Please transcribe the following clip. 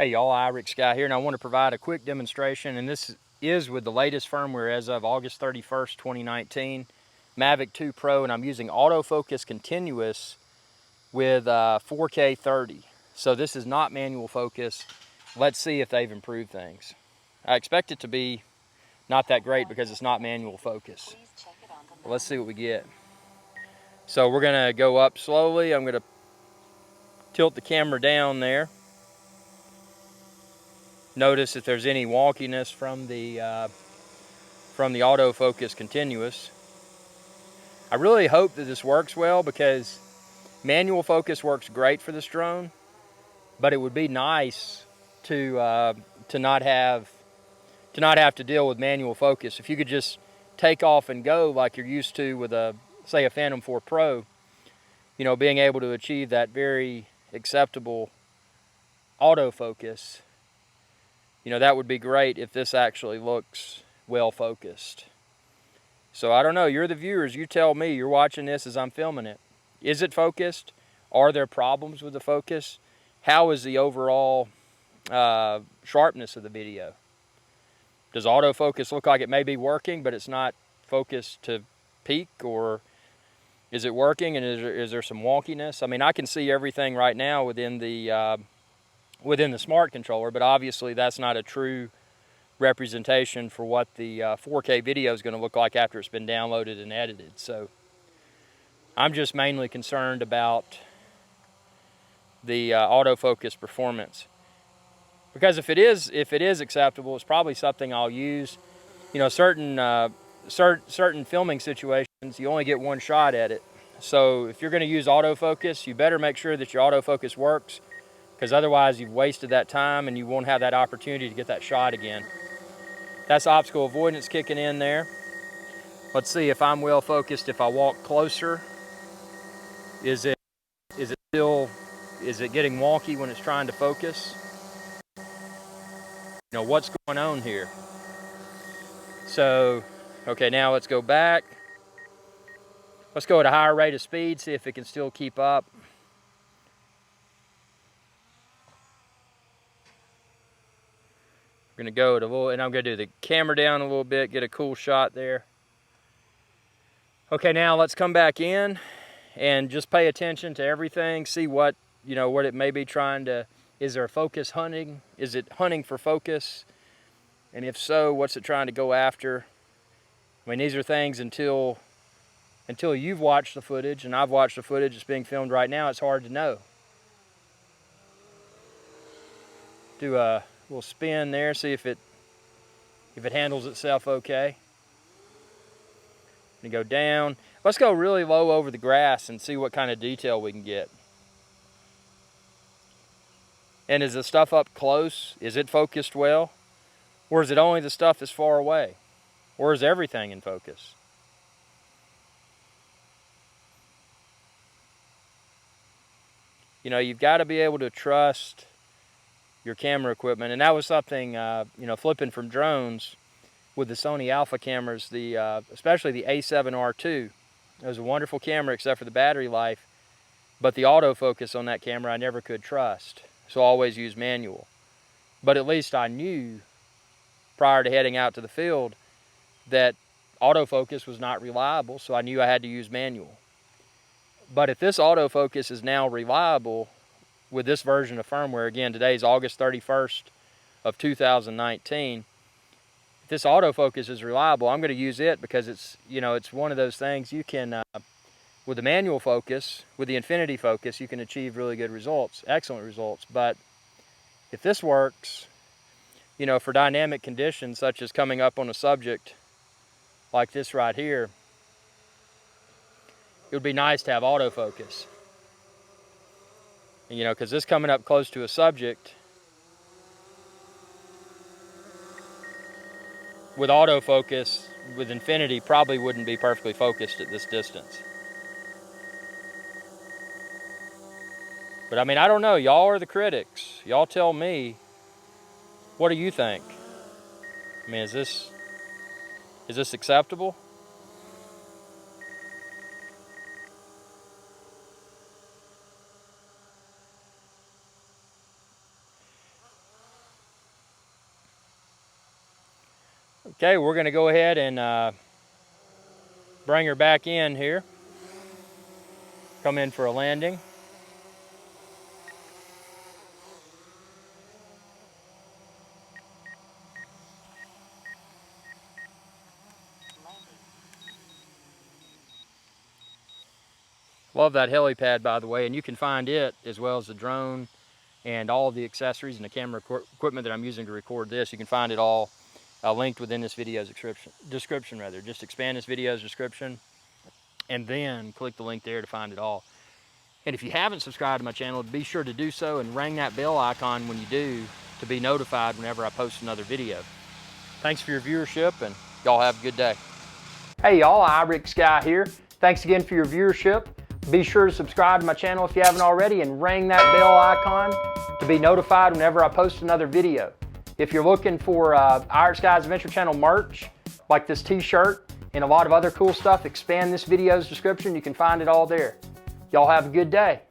Hey y'all, Irix Guy here, and I want to provide a quick demonstration, and this is with the latest firmware as of August 31st, 2019, Mavic 2 Pro, and I'm using autofocus continuous with 4K 30. So this is not manual focus. Let's see if they've improved things. I expect it to be not that great because it's not manual focus. But let's see what we get. So we're gonna go up slowly. I'm gonna tilt the camera down there. Notice if there's any wonkiness from the autofocus continuous. I really hope that this works well because manual focus works great for this drone, but it would be nice to not have to deal with manual focus. If you could just take off and go like you're used to with say a Phantom 4 Pro, you know, being able to achieve that very acceptable autofocus. You know, that would be great if this actually looks well focused. So I don't know, you're the viewers, you tell me, you're watching this as I'm filming it. Is it focused? Are there problems with the focus? How is the overall sharpness of the video? Does autofocus look like it may be working, but it's not focused to peak, or is it working and is there some wonkiness? I mean, I can see everything right now within the smart controller, but obviously that's not a true representation for what the 4K video is going to look like after it's been downloaded and edited. So I'm just mainly concerned about the autofocus performance, because if it is acceptable, it's probably something I'll use. You know, certain filming situations you only get one shot at it. So if you're going to use autofocus, you better make sure that your autofocus works, because otherwise you've wasted that time and you won't have that opportunity to get that shot again. That's obstacle avoidance kicking in there. Let's see if I'm well focused. If I walk closer, is it getting wonky when it's trying to focus? You know, what's going on here? So, okay, now let's go back. Let's go at a higher rate of speed, see if it can still keep up. We're gonna go at a little, and I'm gonna do the camera down a little bit, get a cool shot there. Okay, now let's come back in and just pay attention to everything, see what, you know, what it may be trying to, is there a focus hunting? Is it hunting for focus? And if so, what's it trying to go after? I mean, these are things until you've watched the footage, and I've watched the footage that's being filmed right now, it's hard to know. Do a little spin there, see if it handles itself okay. And go down. Let's go really low over the grass and see what kind of detail we can get. And is the stuff up close? Is it focused well? Or is it only the stuff that's far away? Or is everything in focus? You know, you've got to be able to trust your camera equipment. And that was something, you know, flipping from drones with the Sony Alpha cameras, especially the A7R2. It was a wonderful camera except for the battery life, but the autofocus on that camera I never could trust, so I always used manual. But at least I knew prior to heading out to the field that autofocus was not reliable, so I knew I had to use manual. But if this autofocus is now reliable with this version of firmware, again, today's August 31st of 2019, if this autofocus is reliable, I'm going to use it because it's, you know, it's one of those things you can, with the manual focus, with the infinity focus, you can achieve really good results, excellent results. But if this works, you know, for dynamic conditions such as coming up on a subject like this right here, it would be nice to have autofocus. And, you know, because this coming up close to a subject, with autofocus, with infinity, probably wouldn't be perfectly focused at this distance. But I mean, I don't know, y'all are the critics. Y'all tell me, what do you think? I mean, is this acceptable? Okay, we're going to go ahead and bring her back in here. Come in for a landing. Love that helipad, by the way, and you can find it as well as the drone and all of the accessories and the camera equipment that I'm using to record this. You can find it all linked within this video's description. Just expand this video's description and then click the link there to find it all. And if you haven't subscribed to my channel, be sure to do so and ring that bell icon when you do to be notified whenever I post another video. Thanks for your viewership, and y'all have a good day. Hey y'all, iRick Sky here. Thanks again for your viewership. Be sure to subscribe to my channel if you haven't already and ring that bell icon to be notified whenever I post another video. If you're looking for iRick Sky's Adventure Channel merch, like this t-shirt and a lot of other cool stuff, expand this video's description. You can find it all there. Y'all have a good day.